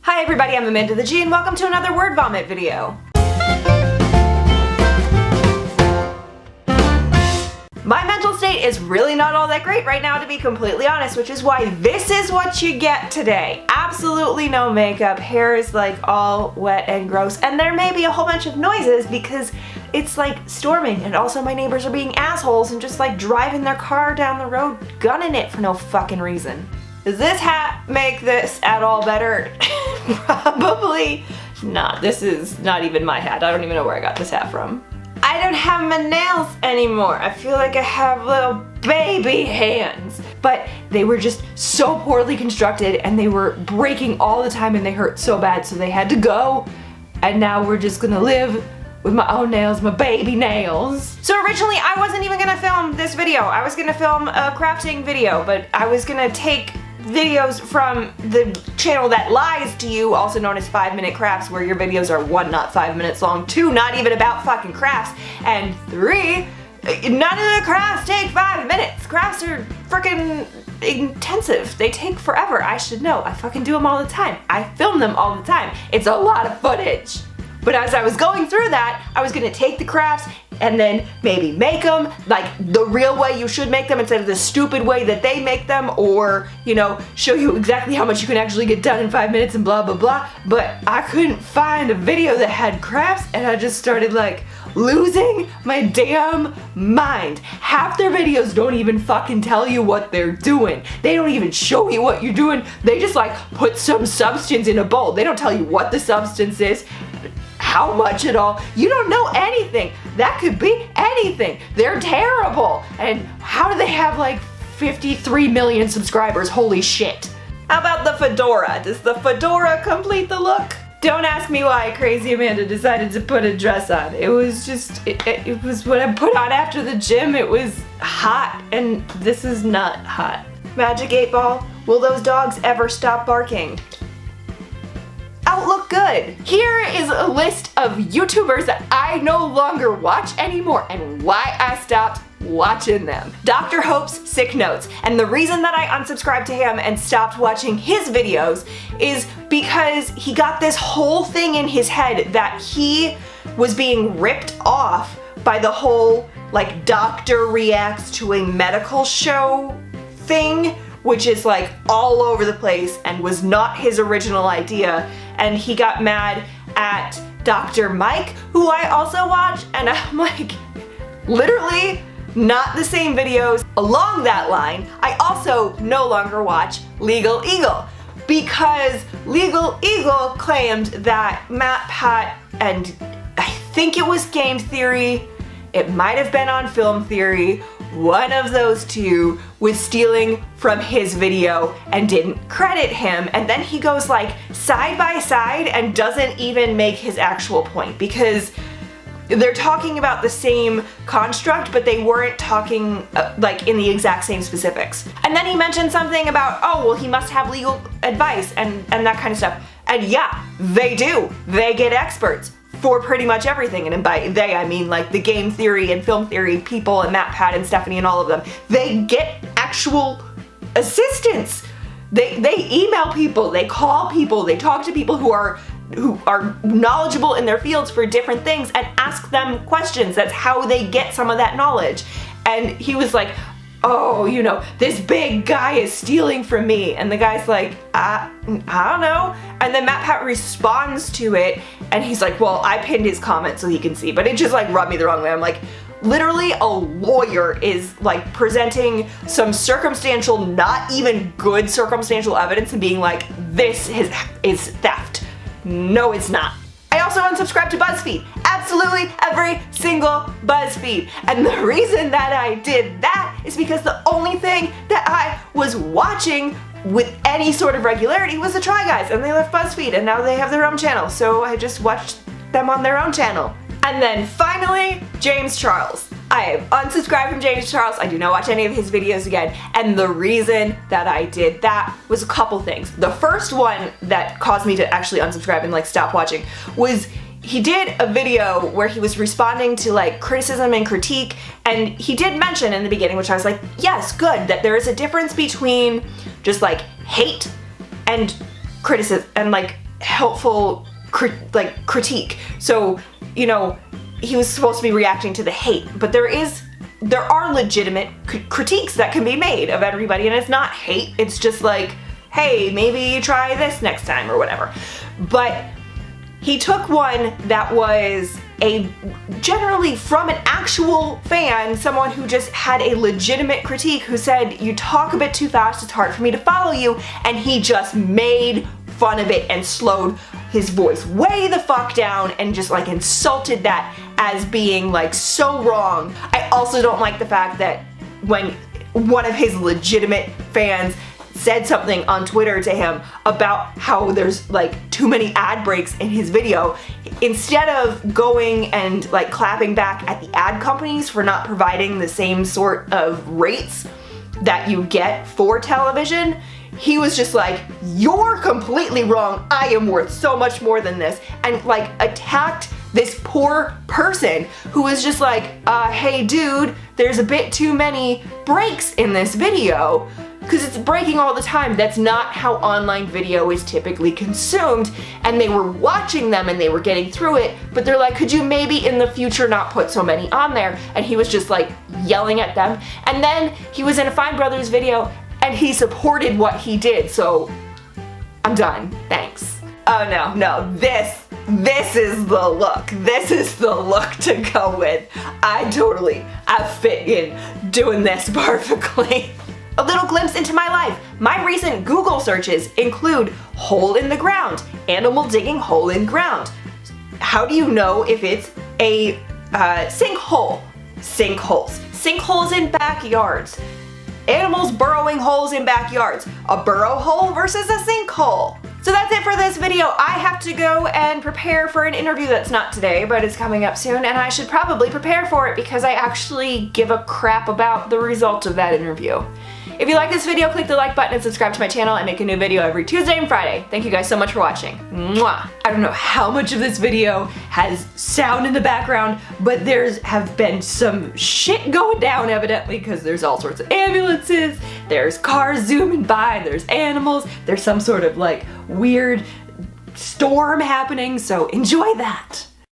Hi everybody, I'm Amanda the G and welcome to another word vomit video. My mental state is really not all that great right now, to be completely honest, which is why this is what you get today. Absolutely no makeup, hair is like all wet and gross, and there may be a whole bunch of noises because it's like storming, and also my neighbors are being assholes and just like driving their car down the road gunning it for no fucking reason. Does this hat make this at all better? Probably not. This is not even my hat. I don't even know where I got this hat from. I don't have my nails anymore. I feel like I have little baby hands. But they were just so poorly constructed and they were breaking all the time and they hurt so bad, so they had to go. And now we're just gonna live with my own nails, my baby nails. So originally I wasn't even gonna film this video. I was gonna film a crafting video, but I was gonna take videos from the channel that lies to you, also known as 5-minute crafts, where your videos are 1, not 5 minutes long, 2, not even about fucking crafts, and 3, none of the crafts take 5 minutes. Crafts are freaking intensive. They take forever. I should know. I fucking do them all the time. I film them all the time. It's a lot of footage. But as I was going through that, I was gonna take the crafts and then maybe make them like the real way you should make them instead of the stupid way that they make them, or, you know, show you exactly how much you can actually get done in 5 minutes and blah blah blah. But I couldn't find a video that had crafts and I just started like losing my damn mind. Half their videos don't even fucking tell you what they're doing. They don't even show you what you're doing. They just like put some substance in a bowl. They don't tell you what the substance is, how much at all. You don't know anything. That could be anything. They're terrible. And how do they have like 53 million subscribers? Holy shit. How about the fedora? Does the fedora complete the look? Don't ask me why Crazy Amanda decided to put a dress on. It was just, it was what I put on after the gym. It was hot, and this is not hot. Magic 8 Ball, will those dogs ever stop barking? Outlook good. Here is a list of YouTubers that I no longer watch anymore and why I stopped watching them. Dr. Hope's Sick Notes, and the reason that I unsubscribed to him and stopped watching his videos is because he got this whole thing in his head that he was being ripped off by the whole like doctor reacts to a medical show thing, which is like all over the place and was not his original idea. And he got mad at Dr. Mike, who I also watch, and I'm like, literally not the same videos. Along that line, I also no longer watch Legal Eagle because Legal Eagle claimed that Matt Pat and I think it was Game Theory, it might have been on Film Theory, one of those two was stealing from his video and didn't credit him, and then he goes like side by side and doesn't even make his actual point because they're talking about the same construct but they weren't talking like in the exact same specifics. And then he mentioned something about, oh well, he must have legal advice and that kind of stuff. And yeah, they do. They get experts for pretty much everything, and by they I mean like the Game Theory and Film Theory people and Matt Pat and Stephanie and all of them. They get actual assistance. They email people, they call people, they talk to people who are knowledgeable in their fields for different things and ask them questions. That's how they get some of that knowledge. And he was like, oh, you know, this big guy is stealing from me. And the guy's like, I don't know. And then Matt Pat responds to it and he's like, well, I pinned his comment so he can see. But it just like rubbed me the wrong way. I'm like, literally a lawyer is like presenting some circumstantial, not even good circumstantial evidence and being like, this is theft. No, it's not. I also unsubscribed to Buzzfeed. Absolutely every single Buzzfeed. And the reason that I did that is because the only thing that I was watching with any sort of regularity was the Try Guys, and they left Buzzfeed and now they have their own channel, so I just watched them on their own channel. And then finally, James Charles. I have unsubscribed from James Charles. I do not watch any of his videos again. And the reason that I did that was a couple things. The first one that caused me to actually unsubscribe and like stop watching was he did a video where he was responding to like criticism and critique, and he did mention in the beginning, which I was like, yes, good, that there is a difference between just like hate and criticism and like helpful critique. So, you know, he was supposed to be reacting to the hate, but there are legitimate critiques that can be made of everybody, and it's not hate, it's just like, hey, maybe try this next time or whatever. But he took one that was generally from an actual fan, someone who just had a legitimate critique, who said, you talk a bit too fast, it's hard for me to follow you, and he just made fun of it and slowed his voice way the fuck down and just like insulted that as being like so wrong. I also don't like the fact that when one of his legitimate fans said something on Twitter to him about how there's like too many ad breaks in his video, instead of going and like clapping back at the ad companies for not providing the same sort of rates that you get for television, he was just like, you're completely wrong, I am worth so much more than this, and like attacked this poor person who was just like, hey dude, there's a bit too many breaks in this video, because it's breaking all the time. That's not how online video is typically consumed. And they were watching them and they were getting through it, but they're like, could you maybe in the future not put so many on there? And he was just like yelling at them. And then he was in a Fine Brothers video and he supported what he did, so I'm done, thanks. Oh no, this is the look. This is the look to go with. I fit in doing this perfectly. A little glimpse into my life. My recent Google searches include hole in the ground, animal digging hole in ground. How do you know if it's a sinkhole? Sinkholes. Sinkholes in backyards. Animals burrowing holes in backyards. A burrow hole versus a sinkhole. So that's it for this video. I have to go and prepare for an interview that's not today, but it's coming up soon, and I should probably prepare for it because I actually give a crap about the result of that interview. If you like this video, click the like button and subscribe to my channel. I make a new video every Tuesday and Friday. Thank you guys so much for watching. Mwah! I don't know how much of this video has sound in the background, but have been some shit going down evidently, because there's all sorts of ambulances, there's cars zooming by, there's animals, there's some sort of like weird storm happening, so enjoy that.